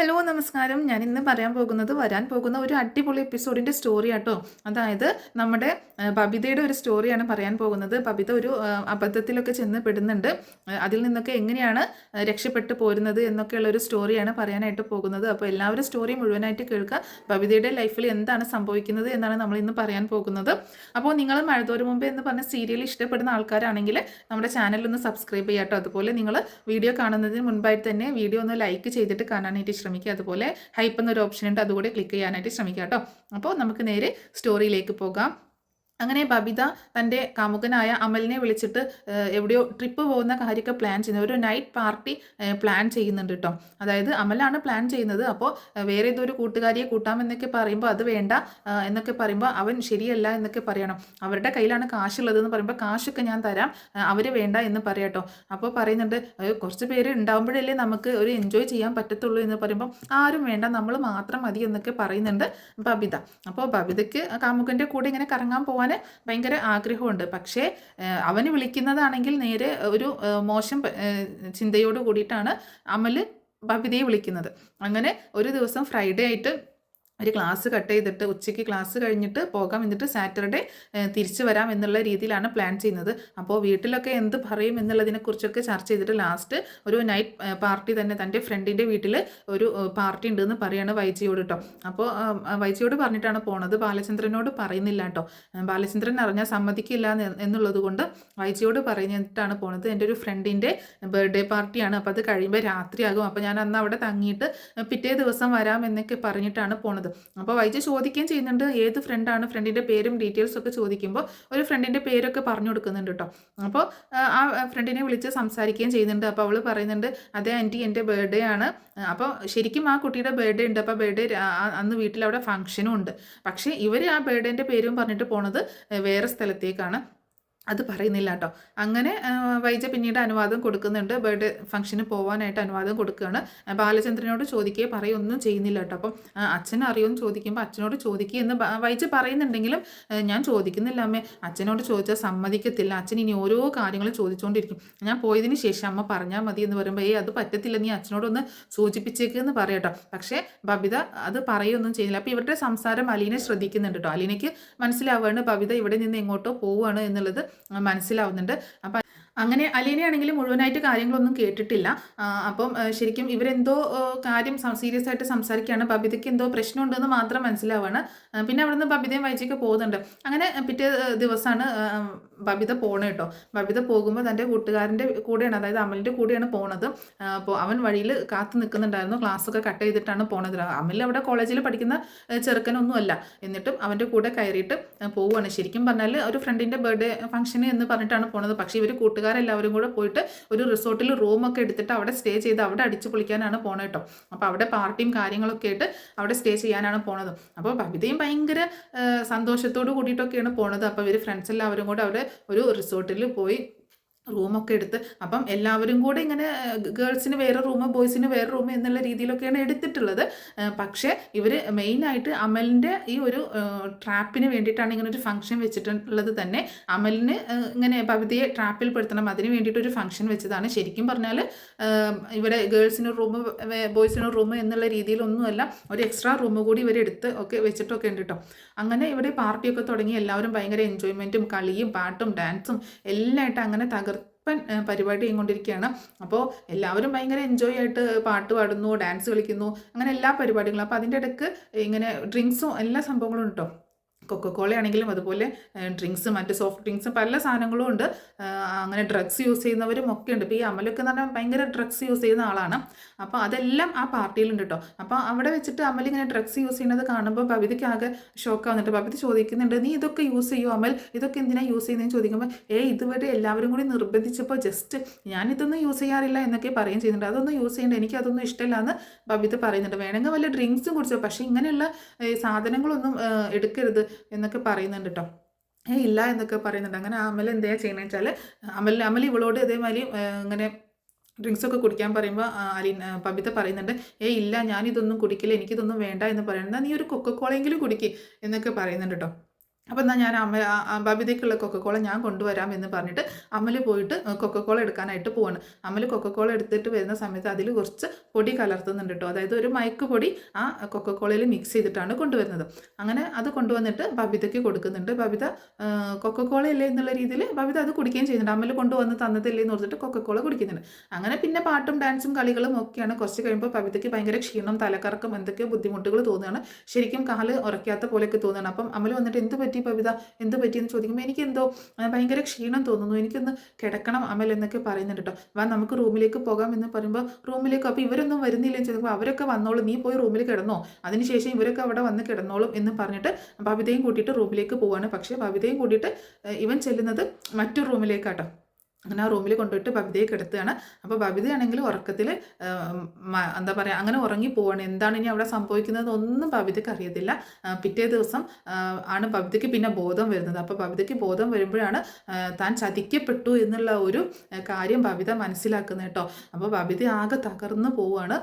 Hello നമസ്കാരം. ഞാൻ ഇന്ന് പറയാൻ പോകുന്നത് വരാൻ പോകുന്ന ഒരു അടിപൊളി എപ്പിസോഡിൻ്റെ സ്റ്റോറി ആട്ടോ. അതായത് നമ്മുടെ ബബിതയുടെ ഒരു സ്റ്റോറിയാണ് പറയാൻ പോകുന്നത്. ബബിത ഒരു അബദ്ധത്തിലൊക്കെ ചെന്ന് പെടുന്നുണ്ട്. അതിൽ നിന്നൊക്കെ എങ്ങനെയാണ് രക്ഷപ്പെട്ടു പോരുന്നത് എന്നൊക്കെയുള്ള ഒരു സ്റ്റോറിയാണ് പറയാനായിട്ട് പോകുന്നത്. അപ്പോൾ എല്ലാവരും സ്റ്റോറി മുഴുവനായിട്ട് കേൾക്കുക. ബബിതയുടെ ലൈഫിൽ എന്താണ് സംഭവിക്കുന്നത് എന്നാണ് നമ്മൾ ഇന്ന് പറയാൻ പോകുന്നത്. അപ്പോൾ നിങ്ങൾ മഴതോരും മുമ്പ് എന്ന് പറഞ്ഞ സീരിയൽ ഇഷ്ടപ്പെടുന്ന ആൾക്കാരാണെങ്കിൽ നമ്മുടെ ചാനലൊന്ന് സബ്സ്ക്രൈബ് ചെയ്യാട്ടോ. അതുപോലെ നിങ്ങൾ വീഡിയോ കാണുന്നതിന് മുൻപായിട്ട് തന്നെ വീഡിയോ ഒന്ന് ലൈക്ക് ചെയ്തിട്ട് കാണാനായിട്ട് ശ്രമിക്കുക. അതുപോലെ ഹൈപ്പ് എന്നൊരു ഓപ്ഷൻ ഉണ്ട്, അതുകൂടെ ക്ലിക്ക് ചെയ്യാനായിട്ട് ശ്രമിക്കുക കേട്ടോ. അപ്പോൾ നമുക്ക് നേരെ സ്റ്റോറിയിലേക്ക് പോകാം. അങ്ങനെ ബബിത തൻ്റെ കാമുകനായ അമലിനെ വിളിച്ചിട്ട് എവിടെയോ ട്രിപ്പ് പോകുന്ന കാര്യമൊക്കെ പ്ലാൻ ചെയ്യുന്നത്, ഒരു നൈറ്റ് പാർട്ടി പ്ലാൻ ചെയ്യുന്നുണ്ട് കേട്ടോ. അതായത് അമലാണ് പ്ലാൻ ചെയ്യുന്നത്. അപ്പോൾ വേറെ ഏതൊരു കൂട്ടുകാരിയെ കൂട്ടാമെന്നൊക്കെ പറയുമ്പോൾ അത് വേണ്ട എന്നൊക്കെ പറയുമ്പോൾ അവൻ ശരിയല്ല എന്നൊക്കെ പറയണം. അവരുടെ കയ്യിലാണ് കാശുള്ളതെന്ന് പറയുമ്പോൾ കാശൊക്കെ ഞാൻ തരാം, അവർ വേണ്ട എന്ന് പറയാം കേട്ടോ. അപ്പോൾ പറയുന്നുണ്ട് കുറച്ച് പേര് ഉണ്ടാകുമ്പോഴല്ലേ നമുക്ക് ഒരു എൻജോയ് ചെയ്യാൻ പറ്റത്തുള്ളൂ എന്ന് പറയുമ്പോൾ ആരും വേണ്ട, നമ്മൾ മാത്രം മതി എന്നൊക്കെ പറയുന്നുണ്ട് ബബിത. അപ്പോൾ ബബിതയ്ക്ക് കാമുകൻ്റെ കൂടെ ഇങ്ങനെ കറങ്ങാൻ പോകാൻ ഭയങ്കര ആഗ്രഹമുണ്ട്. പക്ഷേ അവന് വിളിക്കുന്നതാണെങ്കിൽ നേരെ ഒരു മോശം ചിന്തയോട് കൂടിയിട്ടാണ് അമൽ ബബിതയെ വിളിക്കുന്നത്. അങ്ങനെ ഒരു ദിവസം ഫ്രൈഡേ ആയിട്ട് ഒരു ക്ലാസ് കട്ട് ചെയ്തിട്ട് ഉച്ചയ്ക്ക് ക്ലാസ് കഴിഞ്ഞിട്ട് പോകാം, എന്നിട്ട് സാറ്റർഡേ തിരിച്ചു വരാം എന്നുള്ള രീതിയിലാണ് പ്ലാൻ ചെയ്യുന്നത്. അപ്പോൾ വീട്ടിലൊക്കെ എന്ത് പറയും എന്നുള്ളതിനെക്കുറിച്ചൊക്കെ ചർച്ച ചെയ്തിട്ട് ലാസ്റ്റ് ഒരു നൈറ്റ് പാർട്ടി തന്നെ തൻ്റെ ഫ്രണ്ടിൻ്റെ വീട്ടിൽ ഒരു പാർട്ടി ഉണ്ടെന്ന് പറയാണ് വൈജിയോട് കേട്ടോ. അപ്പോൾ വൈജിയോട് പറഞ്ഞിട്ടാണ് പോണത്, ബാലചന്ദ്രനോട് പറയുന്നില്ല കേട്ടോ. ബാലചന്ദ്രൻ അറിഞ്ഞാൽ സമ്മതിക്കില്ല എന്നുള്ളത് കൊണ്ട് വൈജിയോട് പറഞ്ഞിട്ടാണ് പോണത്. എൻ്റെ ഒരു ഫ്രണ്ടിൻ്റെ ബർത്ത്ഡേ പാർട്ടിയാണ്, അപ്പോൾ അത് കഴിയുമ്പോൾ രാത്രിയാകും, അപ്പോൾ ഞാൻ അന്ന് അവിടെ തങ്ങിയിട്ട് പിറ്റേ ദിവസം വരാം എന്നൊക്കെ പറഞ്ഞിട്ടാണ് പോണത്. അപ്പോൾ വൈജി ചോദിക്കുകയും ചെയ്യുന്നുണ്ട് ഏത് ഫ്രണ്ടാണ്, ഫ്രണ്ടിൻ്റെ പേരും ഡീറ്റെയിൽസും ഒക്കെ ചോദിക്കുമ്പോൾ ഒരു ഫ്രണ്ടിൻ്റെ പേരൊക്കെ പറഞ്ഞു കൊടുക്കുന്നുണ്ട് കേട്ടോ. അപ്പോൾ ആ ഫ്രണ്ടിനെ വിളിച്ച് സംസാരിക്കുകയും ചെയ്യുന്നുണ്ട്. അപ്പോൾ അവൾ പറയുന്നുണ്ട് അതെ ആൻറ്റി എൻ്റെ ബർത്ത്ഡേ ആണ്. അപ്പോൾ ശരിക്കും ആ കുട്ടിയുടെ ബർത്ത്ഡേ ഉണ്ട്, അപ്പോൾ ബർത്ത്ഡേ അന്ന് വീട്ടിലവിടെ ഫംഗ്ഷനും ഉണ്ട്. പക്ഷേ ഇവർ ആ ബർത്ത്ഡേൻ്റെ പേരും പറഞ്ഞിട്ട് പോണത് വേറെ സ്ഥലത്തേക്കാണ്, അത് പറയുന്നില്ല കേട്ടോ. അങ്ങനെ വൈജ പിന്നീട് അനുവാദം കൊടുക്കുന്നുണ്ട്, ബർത്ത്ഡേ ഫംഗ്ഷന് പോകാനായിട്ട് അനുവാദം കൊടുക്കുകയാണ്. ബാലചന്ദ്രനോട് ചോദിക്കുകയോ പറയുകയൊന്നും ചെയ്യുന്നില്ല കേട്ടോ. അപ്പം അച്ഛൻ അറിയുമെന്ന് ചോദിക്കുമ്പോൾ അച്ഛനോട് ചോദിക്കുക എന്ന് വൈജ പറയുന്നുണ്ടെങ്കിലും ഞാൻ ചോദിക്കുന്നില്ല അമ്മേ, അച്ഛനോട് ചോദിച്ചാൽ സമ്മതിക്കത്തില്ല, അച്ഛൻ ഇനി ഓരോ കാര്യങ്ങളും ചോദിച്ചുകൊണ്ടിരിക്കും, ഞാൻ പോയതിന് ശേഷം അമ്മ പറഞ്ഞാൽ മതി എന്ന് പറയുമ്പോൾ അത് പറ്റത്തില്ല, നീ അച്ഛനോടൊന്ന് സൂചിപ്പിച്ചേക്കെന്ന് പറയട്ടോ. പക്ഷേ ബബിത അത് പറയുകയൊന്നും ചെയ്യുന്നില്ല. അപ്പോൾ ഇവരുടെ സംസാരം അലീനെ ശ്രദ്ധിക്കുന്നുണ്ട് കേട്ടോ. അലീനയ്ക്ക് മനസ്സിലാവുകയാണ് ബബിത ഇവിടെ നിന്ന് എങ്ങോട്ടോ പോവുകയാണ് എന്നുള്ളത് മനസ്സിലാവുന്നുണ്ട്. അപ്പം അങ്ങനെ അലീനയാണെങ്കിൽ മുഴുവനായിട്ട് കാര്യങ്ങളൊന്നും കേട്ടിട്ടില്ല. അപ്പം ശരിക്കും ഇവരെന്തോ കാര്യം സീരിയസ് ആയിട്ട് സംസാരിക്കുകയാണ്. ബബിതയ്ക്ക് എന്തോ പ്രശ്നമുണ്ടെന്ന് മാത്രം മനസ്സിലാവുകയാണ്. പിന്നെ അവിടുന്ന് ബബിതയും വൈജിയൊക്കെ പോകുന്നുണ്ട്. അങ്ങനെ പിറ്റേ ദിവസമാണ് ബബിത പോണത് കേട്ടോ. ബബിത പോകുമ്പോൾ തൻ്റെ കൂട്ടുകാരൻ്റെ കൂടെയാണ്, അതായത് അമലിൻ്റെ കൂടെയാണ് പോണത്. അപ്പോൾ അവൻ വഴിയിൽ കാത്തു നിൽക്കുന്നുണ്ടായിരുന്നു, ക്ലാസ്സൊക്കെ കട്ട് ചെയ്തിട്ടാണ് പോണത്. അമൽ അവിടെ കോളേജിൽ പഠിക്കുന്ന ചെറുക്കനൊന്നുമല്ല, എന്നിട്ടും അവൻ്റെ കൂടെ കയറിയിട്ട് പോവുകയാണ്. ശരിക്കും പറഞ്ഞാൽ ഒരു ഫ്രണ്ടിൻ്റെ ബർത്ത്ഡേ ഫംഗ്ഷന് എന്ന് പറഞ്ഞിട്ടാണ് പോണത്. പക്ഷേ ഇവർ കൂട്ടുകാരെല്ലാവരും കൂടെ പോയിട്ട് ഒരു റിസോർട്ടിൽ റൂമൊക്കെ എടുത്തിട്ട് അവിടെ സ്റ്റേ ചെയ്ത് അവിടെ അടിച്ചു പൊളിക്കാനാണ് പോണത് കേട്ടോ. അപ്പോൾ അവിടെ പാർട്ടിയും കാര്യങ്ങളൊക്കെ ആയിട്ട് അവിടെ സ്റ്റേ ചെയ്യാനാണ് പോണത്. അപ്പോൾ ബബിതയും ഭയങ്കര സന്തോഷത്തോട് കൂടിയിട്ടൊക്കെയാണ് പോണത്. അപ്പോൾ ഇവർ ഫ്രണ്ട്സ് എല്ലാവരും കൂടെ അവിടെ ഒരു റിസോർട്ടിൽ പോയി റൂമൊക്കെ എടുത്ത്, അപ്പം എല്ലാവരും കൂടെ ഇങ്ങനെ ഗേൾസിന് വേറെ റൂം ബോയ്സിന് വേറെ റൂം എന്നുള്ള രീതിയിലൊക്കെയാണ് എടുത്തിട്ടുള്ളത്. പക്ഷേ ഇവർ മെയിനായിട്ട് അമലിൻ്റെ ഈ ഒരു ട്രാപ്പിന് വേണ്ടിയിട്ടാണ് ഇങ്ങനെ ഒരു ഫംഗ്ഷൻ വെച്ചിട്ടുള്ളത് തന്നെ. അമലിന് ഇങ്ങനെ ബബിതയെ ട്രാപ്പിൽ പെടുത്തണം, അതിന് വേണ്ടിയിട്ടൊരു ഫംഗ്ഷൻ വെച്ചതാണ്. ശരിക്കും പറഞ്ഞാൽ ഇവിടെ ഗേൾസിന് റൂം ബോയ്സിന് റൂം എന്നുള്ള രീതിയിലൊന്നുമല്ല, ഒരു എക്സ്ട്രാ റൂം കൂടി ഇവരെടുത്ത് ഒക്കെ വെച്ചിട്ടൊക്കെ ഉണ്ട് കേട്ടോ. അങ്ങനെ ഇവിടെ പാർട്ടിയൊക്കെ തുടങ്ങി എല്ലാവരും ഭയങ്കര എൻജോയ്മെൻറ്റും കളിയും പാട്ടും ഡാൻസും എല്ലാമായിട്ട് അങ്ങനെ പരിപാടി ചെയ്തുകൊണ്ടിരിക്കുകയാണ്. അപ്പോൾ എല്ലാവരും ഭയങ്കര എൻജോയ് ആയിട്ട് പാട്ട് പാടുന്നു, ഡാൻസ് കളിക്കുന്നു, അങ്ങനെ എല്ലാ പരിപാടികളും. അപ്പോൾ അതിൻ്റെ ഇടയ്ക്ക് ഇങ്ങനെ ഡ്രിങ്ക്സും എല്ലാ സംഭവങ്ങളും ഉണ്ട് കേട്ടോ. കൊക്കക്കോള ആണെങ്കിലും അതുപോലെ ഡ്രിങ്ക്സ്, മറ്റ് സോഫ്റ്റ് ഡ്രിങ്ക്സ്, പല സാധനങ്ങളും ഉണ്ട്. അങ്ങനെ ഡ്രഗ്സ് യൂസ് ചെയ്യുന്നവരും ഒക്കെ ഉണ്ട്. ഇപ്പോൾ ഈ അമലൊക്കെ എന്ന് പറഞ്ഞാൽ ഭയങ്കര ഡ്രഗ്സ് യൂസ് ചെയ്യുന്ന ആളാണ്. അപ്പോൾ അതെല്ലാം ആ പാർട്ടിയിലുണ്ട് കേട്ടോ. അപ്പോൾ അവിടെ വെച്ചിട്ട് അമൽ ഇങ്ങനെ ഡ്രഗ്സ് യൂസ് ചെയ്യുന്നത് കാണുമ്പോൾ ബബിതയ്ക്ക് ആകെ ഷോക്കാവുന്നുണ്ട്. ബബിത ചോദിക്കുന്നുണ്ട് നീ ഇതൊക്കെ യൂസ് ചെയ്യുമോ അമൽ, ഇതൊക്കെ എന്തിനാണ് യൂസ് ചെയ്യുന്നതെന്ന് ചോദിക്കുമ്പോൾ ഇതുവരെ എല്ലാവരും കൂടി നിർബന്ധിച്ചപ്പോൾ ജസ്റ്റ് ഞാനിതൊന്നും യൂസ് ചെയ്യാറില്ല എന്നൊക്കെ പറയുകയും ചെയ്യുന്നുണ്ട്. അതൊന്നും യൂസ് ചെയ്യേണ്ട, എനിക്ക് അതൊന്നും ഇഷ്ടമില്ല എന്ന് ബബിത പറയുന്നുണ്ട്. വേണമെങ്കിൽ വല്ല ഡ്രിങ്ക്സും കുടിച്ചോ, പക്ഷേ ഇങ്ങനെയുള്ള സാധനങ്ങളൊന്നും എടുക്കരുത് എന്നൊക്കെ പറയുന്നുണ്ട് കേട്ടോ. ഇല്ല എന്നൊക്കെ പറയുന്നുണ്ട്. അങ്ങനെ അമൽ എന്താ ചെയ്യുന്നത് വെച്ചാൽ അമൽ ഇവളോട് ഇതേമാതിരി ഇങ്ങനെ ഡ്രിങ്ക്സൊക്കെ കുടിക്കാൻ പറയുമ്പോൾ ബബിത പറയുന്നുണ്ട് ഇല്ല ഞാനിതൊന്നും കുടിക്കില്ല, എനിക്കിതൊന്നും വേണ്ട എന്ന് പറയുന്നത്, നീ ഒരു കൊക്കക്കോളയെങ്കിലും കുടിക്കുക എന്നൊക്കെ പറയുന്നുണ്ട് കേട്ടോ. അപ്പോൾ എന്നാൽ ഞാൻ ബബിതയ്ക്കുള്ള കൊക്കക്കോള ഞാൻ കൊണ്ടുവരാം എന്ന് പറഞ്ഞിട്ട് അമൽ പോയിട്ട് കൊക്കക്കോള എടുക്കാനായിട്ട് പോവാണ്. അമൽ കൊക്കക്കോള എടുത്തിട്ട് വരുന്ന സമയത്ത് അതിൽ കുറച്ച് പൊടി കലർത്തുന്നുണ്ട് കേട്ടോ. അതായത് ഒരു മയക്ക് പൊടി ആ കൊക്കക്കോളയിൽ മിക്സ് ചെയ്തിട്ടാണ് കൊണ്ടുവരുന്നത്. അങ്ങനെ അത് കൊണ്ടുവന്നിട്ട് ബബിതയ്ക്ക് കൊടുക്കുന്നുണ്ട്. ബബിത കൊക്കക്കോള അല്ലേ എന്നുള്ള രീതിയിൽ ബബിത അത് കുടിക്കുകയും ചെയ്യുന്നുണ്ട്. അമൽ കൊണ്ടുവന്ന് തന്നതല്ലേ എന്ന് ഓർത്തിട്ട് കൊക്കക്കോള കുടിക്കുന്നുണ്ട്. അങ്ങനെ പിന്നെ പാട്ടും ഡാൻസും കളികളും ഒക്കെയാണ്. കുറച്ച് കഴിയുമ്പോൾ ബബിതയ്ക്ക് ഭയങ്കര ക്ഷീണം, തലക്കറക്കം, എന്തൊക്കെയോ ബുദ്ധിമുട്ടുകൾ തോന്നുകയാണ്. ശരിക്കും കാല് ഉറക്കാത്ത പോലെയൊക്കെ തോന്നുകയാണ്. അപ്പം അമൽ വന്നിട്ട് എന്ത് പറ്റി ബബിത, എന്ത് പറ്റിയെന്ന് ചോദിക്കുമ്പോൾ എനിക്കെന്തോ ഭയങ്കര ക്ഷീണം തോന്നുന്നു, എനിക്കൊന്ന് കിടക്കണം അമൽ എന്നൊക്കെ പറയുന്നുണ്ട് കേട്ടോ. വാ നമുക്ക് റൂമിലേക്ക് പോകാം എന്ന് പറയുമ്പോൾ റൂമിലേക്ക്, അപ്പോൾ ഇവരൊന്നും വരുന്നില്ലെന്ന് ചോദിക്കുമ്പോൾ അവരൊക്കെ വന്നോളും, നീ പോയി റൂമിൽ കിടന്നോ, അതിനുശേഷം ഇവരൊക്കെ അവിടെ വന്ന് കിടന്നോളും എന്ന് പറഞ്ഞിട്ട് ബബിതയും കൂട്ടിയിട്ട് റൂമിലേക്ക് പോവാണ്. പക്ഷേ ബബിതയും കൂട്ടിയിട്ട് ഇവൻ ചെല്ലുന്നത് മറ്റൊരു റൂമിലേക്കാട്ടോ. അങ്ങനെ ആ റൂമിൽ കൊണ്ടുപോയിട്ട് ബബിതയെ കിടത്തുകയാണ്. അപ്പോൾ ബബിതയാണെങ്കിൽ ഉറക്കത്തിൽ എന്താ പറയുക, അങ്ങനെ ഉറങ്ങി പോവാണ്. എന്താണ് ഇനി അവിടെ സംഭവിക്കുന്നത് ഒന്നും ബബിതയ്ക്ക് അറിയത്തില്ല. പിറ്റേ ദിവസം ആണ് ബബിതയ്ക്ക് പിന്നെ ബോധം വരുന്നത്. അപ്പോൾ ബബിതയ്ക്ക് ബോധം വരുമ്പോഴാണ് താൻ ചതിക്കപ്പെട്ടു എന്നുള്ള ഒരു കാര്യം ബബിത മനസ്സിലാക്കുന്നത് കേട്ടോ. അപ്പോൾ ബബിത ആകെ തകർന്നു പോവുകയാണ്.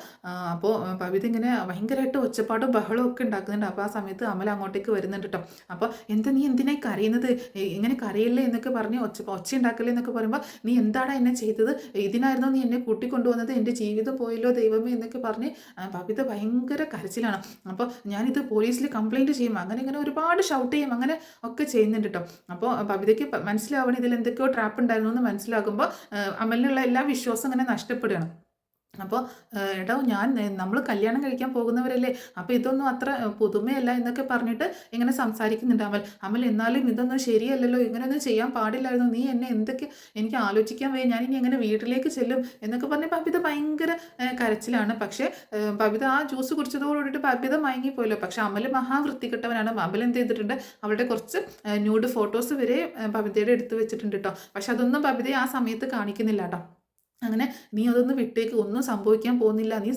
അപ്പോൾ ബബിത ഇങ്ങനെ ഭയങ്കരമായിട്ട് ഒച്ചപ്പാടും ബഹളവും ഒക്കെ ഉണ്ടാക്കുന്നുണ്ട്. അപ്പോൾ ആ സമയത്ത് അമൽ അങ്ങോട്ടേക്ക് വരുന്നുണ്ട് കേട്ടോ. അപ്പോൾ നീ എന്തിനായി കരയുന്നത്, ഇങ്ങനെ കരയില്ലേ എന്നൊക്കെ പറഞ്ഞ് ഒച്ച ഉണ്ടാക്കല്ലേ എന്നൊക്കെ പറയുമ്പോൾ നീ എന്താടാ എന്നെ ചെയ്തത്, ഇതിനായിരുന്നോ നീ എന്നെ കൂട്ടിക്കൊണ്ടുവന്നത്, എൻ്റെ ജീവിതം പോയല്ലോ ദൈവമേ എന്നൊക്കെ പറഞ്ഞ് ബബിത ഭയങ്കര കരച്ചിലാണ്. അപ്പോൾ ഞാനിത് പോലീസിൽ കംപ്ലയിൻറ്റ് ചെയ്യും, അങ്ങനെ ഇങ്ങനെ ഒരുപാട് ഷൗട്ട് ചെയ്യും, അങ്ങനെ ഒക്കെ ചെയ്യുന്നുണ്ട് കേട്ടോ. അപ്പോൾ ബബിതയ്ക്ക് മനസ്സിലാവണം ഇതിൽ എന്തൊക്കെയോ ട്രാപ്പ് ഉണ്ടായിരുന്നു എന്ന് മനസ്സിലാക്കുമ്പോൾ അമലിനുള്ള എല്ലാ വിശ്വാസം അങ്ങനെ നഷ്ടപ്പെടുകയാണ്. അപ്പോൾ എടോ നമ്മൾ കല്യാണം കഴിക്കാൻ പോകുന്നവരല്ലേ, അപ്പോൾ ഇതൊന്നും അത്ര പുതുമയല്ല എന്നൊക്കെ പറഞ്ഞിട്ട് ഇങ്ങനെ സംസാരിക്കുന്നുണ്ട് അമൽ. എന്നാലും ഇതൊന്നും ശരിയല്ലല്ലോ, ഇങ്ങനെയൊന്നും ചെയ്യാൻ പാടില്ലായിരുന്നു, നീ എന്നെ എന്തൊക്കെ, എനിക്ക് ആലോചിക്കാൻ വയ്യ, ഞാനിനി എങ്ങനെ വീട്ടിലേക്ക് ചെല്ലും എന്നൊക്കെ പറഞ്ഞ് ബബിത ഭയങ്കര കരച്ചിലാണ്. പക്ഷേ ബബിത ആ ജ്യൂസ് കുടിച്ചതോടുകൂടിയിട്ട് ബബിത മയങ്ങിപ്പോയല്ലോ. പക്ഷെ അമൽ മഹാവൃത്തികെട്ടവനാണ്. അമൽ എന്ത് ചെയ്തിട്ടുണ്ട്, അവളുടെ കുറച്ച് ന്യൂഡ് ഫോട്ടോസ് വരെ ബബിതയുടെ എടുത്ത് വെച്ചിട്ടുണ്ട് കേട്ടോ. പക്ഷെ അതൊന്നും ബബിതയെ ആ സമയത്ത് കാണിക്കുന്നില്ല കേട്ടോ. അങ്ങനെ നീ അതൊന്ന് വിട്ടേക്ക്, ഒന്നും സംഭവിക്കാൻ പോകുന്നില്ല, നീ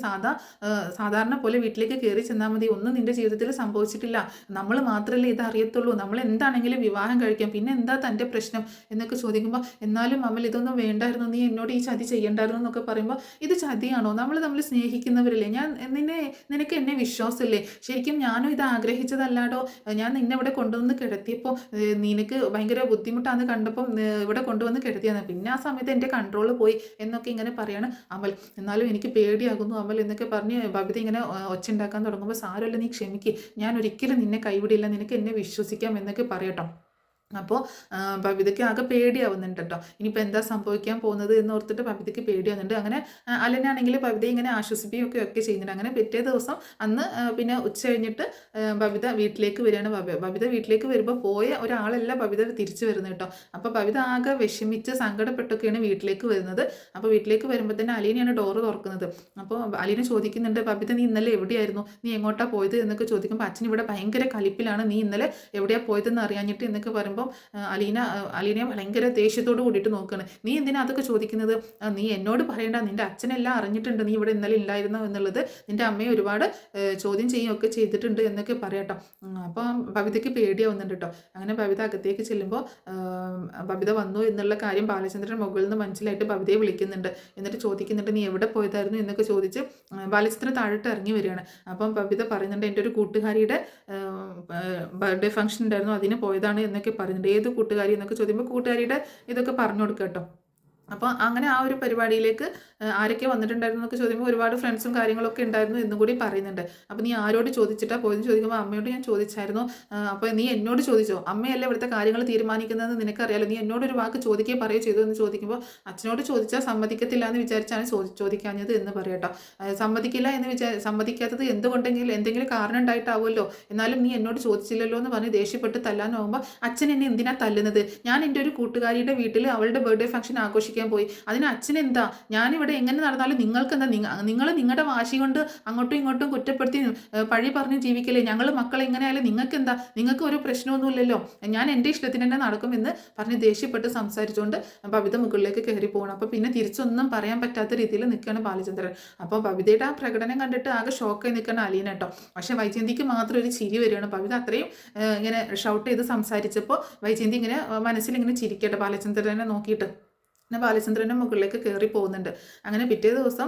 സാധാരണ പോലെ വീട്ടിലേക്ക് കയറി ചെന്നാൽ മതി, ഒന്നും നിൻ്റെ ജീവിതത്തിൽ സംഭവിച്ചിട്ടില്ല, നമ്മൾ മാത്രമല്ലേ ഇത് അറിയത്തുള്ളൂ, നമ്മൾ എന്താണെങ്കിലും വിവാഹം കഴിക്കാം, പിന്നെ എന്താ തൻ്റെ പ്രശ്നം എന്നൊക്കെ ചോദിക്കുമ്പോൾ എന്നാലും അമൽ ഇതൊന്നും വേണ്ടായിരുന്നു, നീ എന്നോട് ഈ ചതി ചെയ്യണ്ടായിരുന്നു എന്നൊക്കെ പറയുമ്പോൾ ഇത് ചതിയാണോ, നമ്മൾ സ്നേഹിക്കുന്നവരല്ലേ, നിനക്ക് എന്നെ വിശ്വാസമില്ലേ, ശരിക്കും ഞാനും ഇത് ആഗ്രഹിച്ചതല്ലാടോ, ഞാൻ നിന്നെ ഇവിടെ കൊണ്ടുവന്ന് കിടത്തിയപ്പോൾ നിനക്ക് ഭയങ്കര ബുദ്ധിമുട്ടാന്ന് കണ്ടപ്പം ഇവിടെ കൊണ്ടുവന്ന് കിടത്തിയാണ്, പിന്നെ ആ സമയത്ത് എൻ്റെ കൺട്രോൾ പോയി എന്നൊക്കെ ഇങ്ങനെ പറയാണ് അമൽ. എന്നാലും എനിക്ക് പേടിയാകുന്നു അമൽ എന്നൊക്കെ പറഞ്ഞ് ബബിത ഇങ്ങനെ ഒച്ച ഉണ്ടാക്കാൻ തുടങ്ങുമ്പോൾ സാരമല്ല, നീ ക്ഷമിക്ക്, ഞാൻ ഒരിക്കലും നിന്നെ കൈവിടില്ല, നിനക്ക് എന്നെ വിശ്വസിക്കാം എന്നൊക്കെ പറയട്ടോ. അപ്പോൾ ബബിതയ്ക്ക് ആകെ പേടിയാവുന്നുണ്ട് കേട്ടോ. ഇനിയിപ്പോൾ എന്താ സംഭവിക്കാൻ പോകുന്നത് എന്ന് ഓർത്തിട്ട് ബബിതയ്ക്ക് പേടിയാവുന്നുണ്ട്. അങ്ങനെ അലനാണെങ്കിൽ ബബിതയെ ഇങ്ങനെ ആശ്വസിപ്പിക്കുകയൊക്കെ ചെയ്യുന്നുണ്ട്. അങ്ങനെ പിറ്റേ ദിവസം അന്ന് പിന്നെ ഉച്ച കഴിഞ്ഞിട്ട് ബബിത വീട്ടിലേക്ക് വരികയാണ്. ബബിത വീട്ടിലേക്ക് വരുമ്പോൾ പോയ ഒരാളല്ല ബബിത തിരിച്ചു വരുന്നത് കേട്ടോ. അപ്പോൾ ബബിത ആകെ വിഷമിച്ച് സങ്കടപ്പെട്ടൊക്കെയാണ് വീട്ടിലേക്ക് വരുന്നത്. അപ്പോൾ വീട്ടിലേക്ക് വരുമ്പോൾ തന്നെ അലീനയാണ് ഡോറ് തുറക്കുന്നത്. അപ്പോൾ അലീന ചോദിക്കുന്നുണ്ട്, ബബിത നീ ഇന്നലെ എവിടെയായിരുന്നു, നീ എങ്ങോട്ടാണ് പോയത് എന്നൊക്കെ ചോദിക്കുമ്പോൾ അച്ഛൻ ഇവിടെ ഭയങ്കര കലിപ്പിലാണ്, നീ ഇന്നലെ എവിടെയാണ് പോയതെന്ന് അറിയാഞ്ഞിട്ട് എന്നൊക്കെ പറയുമ്പോൾ അലീനയെ ഭയങ്കര ദേഷ്യത്തോട് കൂടിയിട്ട് നോക്കുകയാണ്. നീ എന്തിനാ അതൊക്കെ ചോദിക്കുന്നത്, നീ എന്നോട് പറയണ്ട, നിൻ്റെ അച്ഛനെല്ലാം അറിഞ്ഞിട്ടുണ്ട് നീ ഇവിടെ ഇന്നലെ ഇല്ലായിരുന്നോ എന്നുള്ളത്, നിൻ്റെ അമ്മയെ ഒരുപാട് ചോദ്യം ചെയ്യുകയൊക്കെ ചെയ്തിട്ടുണ്ട് എന്നൊക്കെ പറയട്ടോ. അപ്പോൾ ബബിതയ്ക്ക് പേടിയാവുന്നുണ്ട് കേട്ടോ. അങ്ങനെ ബബിത അകത്തേക്ക് ചെല്ലുമ്പോൾ ബബിത വന്നു എന്നുള്ള കാര്യം ബാലചന്ദ്രൻ മുകളിൽ നിന്ന് മനസ്സിലായിട്ട് ബബിതയെ വിളിക്കുന്നുണ്ട്. എന്നിട്ട് ചോദിക്കുന്നുണ്ട് നീ എവിടെ പോയതായിരുന്നു എന്നൊക്കെ ചോദിച്ച് ബാലചന്ദ്രൻ താഴോട്ട് ഇറങ്ങി വരികയാണ്. അപ്പം ബബിത പറയുന്നുണ്ട് എൻ്റെ ഒരു കൂട്ടുകാരിയുടെ ബർത്ത്ഡേ ഫംഗ്ഷൻ ഉണ്ടായിരുന്നു, അതിന് പോയതാണ് എന്നൊക്കെ പറയുന്നുണ്ട്. ഏത് കൂട്ടുകാരി എന്നൊക്കെ ചോദിക്കുമ്പോൾ കൂട്ടുകാരിയുടെ ഇതൊക്കെ പറഞ്ഞു കൊടുക്കുക കേട്ടോ. അപ്പോൾ അങ്ങനെ ആ ഒരു പരിപാടിയിലേക്ക് ആരൊക്കെ വന്നിട്ടുണ്ടായിരുന്നു എന്നൊക്കെ ചോദിക്കുമ്പോൾ ഒരുപാട് ഫ്രണ്ട്സും കാര്യങ്ങളൊക്കെ ഉണ്ടായിരുന്നു എന്നും കൂടി പറയുന്നുണ്ട്. അപ്പോൾ നീ ആരോട് ചോദിച്ചിട്ടാണ് പോയെന്ന് ചോദിക്കുമ്പോൾ അമ്മയോട് ഞാൻ ചോദിച്ചായിരുന്നു. അപ്പോൾ നീ എന്നോട് ചോദിച്ചോ, അമ്മയല്ലേ ഇവിടുത്തെ കാര്യങ്ങൾ തീരുമാനിക്കുന്നതെന്ന് നിനക്കറിയാലോ, നീ എന്നോടൊരു വാക്ക് ചോദിക്കുകയോ പറയുകയോ ചെയ്തു എന്ന് ചോദിക്കുമ്പോൾ അച്ഛനോട് ചോദിച്ചാൽ സമ്മതിക്കത്തില്ല എന്ന് വിചാരിച്ചാണ് ചോദിക്കാഞ്ഞത് എന്ന് പറയട്ടോ. സമ്മതിക്കില്ല എന്ന് സമ്മതിക്കാത്തത് എന്തെങ്കിലും കാരണം ഉണ്ടായിട്ടാവുമല്ലോ, എന്നാലും നീ എന്നോട് ചോദിച്ചില്ലല്ലോ എന്ന് പറഞ്ഞ് ദേഷ്യപ്പെട്ട് തല്ലാൻ പോകുമ്പോൾ അച്ഛൻ എന്നെ എന്തിനാ തല്ലുന്നത്, ഞാൻ എൻ്റെ ഒരു കൂട്ടുകാരിയുടെ വീട്ടിൽ അവളുടെ ബർത്ത്ഡേ ഫംഗ്ഷൻ ആഘോഷിക്കാൻ പോയി, അതിന് അച്ഛനെന്താ, ഞാനിവിടെ എങ്ങനെ നടന്നാലും നിങ്ങൾക്ക് എന്താ, നിങ്ങൾ നിങ്ങളുടെ വാശി കൊണ്ട് അങ്ങോട്ടും ഇങ്ങോട്ടും കുറ്റപ്പെടുത്തി പഴി പറഞ്ഞ് ജീവിക്കല്ലേ, ഞങ്ങൾ മക്കൾ എങ്ങനെയായാലും നിങ്ങൾക്ക് എന്താ, നിങ്ങൾക്ക് ഒരു പ്രശ്നമൊന്നുമില്ലല്ലോ, ഞാൻ എൻ്റെ ഇഷ്ടത്തിന് തന്നെ നടക്കുമെന്ന് പറഞ്ഞ് ദേഷ്യപ്പെട്ട് സംസാരിച്ചുകൊണ്ട് ബബിത മുകളിലേക്ക് കയറി പോകണം. അപ്പോൾ പിന്നെ തിരിച്ചൊന്നും പറയാൻ പറ്റാത്ത രീതിയിൽ നിൽക്കുകയാണ് ബാലചന്ദ്രൻ. അപ്പോൾ ബബിതയുടെ ആ പ്രകടനം കണ്ടിട്ട് ആകെ ഷോക്കായി നിൽക്കുകയാണ് അലീന കേട്ടോ. പക്ഷെ വൈജയന്തിക്ക് മാത്രം ഒരു ചിരി വരികയാണ്. ബബിത അത്രയും ഇങ്ങനെ ഷൗട്ട് ചെയ്ത് സംസാരിച്ചപ്പോൾ വൈജയന്തി ഇങ്ങനെ മനസ്സിൽ ഇങ്ങനെ ചിരിക്കട്ടെ ബാലചന്ദ്രനെ നോക്കിയിട്ട്. പിന്നെ ബാലചന്ദ്രൻ്റെ മുകളിലേക്ക് കയറി പോകുന്നുണ്ട്. അങ്ങനെ പിറ്റേ ദിവസം